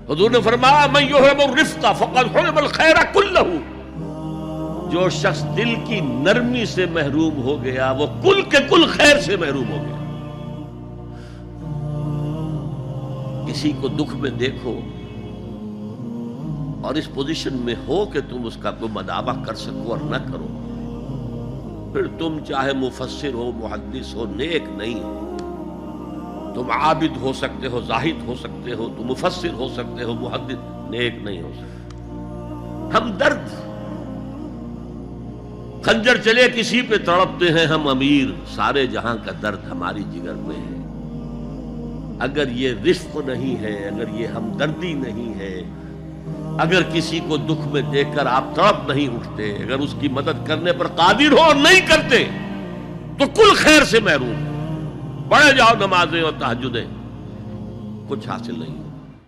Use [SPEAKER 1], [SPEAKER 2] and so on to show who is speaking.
[SPEAKER 1] हुजूर ने फरमाया मैं युहिब्बुर रिफ्क़ा फ़क़द हुरिमल खैर कुल्लहू, जो शख्स दिल की नरमी से महरूम हो गया वो कुल के कुल खैर से महरूम हो गया। किसी को दुख में देखो और इस पोजीशन में हो कि तुम उसका कोई मदावा कर सको और न करो, फिर तुम चाहे मुफस्सिर हो, मुहद्दिस हो, नेक नहीं हो। तुम आबिद हो सकते हो, जाहिद हो सकते हो, तुम मुफस्सिर हो सकते हो, मुहद्दिस, नेक नहीं हो सकते। हमदर्द, खंजर चले किसी पे तड़पते हैं हम अमीर, सारे जहां का दर्द हमारी जिगर में है। अगर ये रिफ्क नहीं है, अगर ये हमदर्दी नहीं है, अगर किसी को दुख में देखकर आप तड़प नहीं उठते, अगर उसकी मदद करने पर कादिर हो और नहीं करते, तो कुल खैर से महरूम। पढ़े जाओ नमाजें और तहज्जुदें, कुछ हासिल नहीं।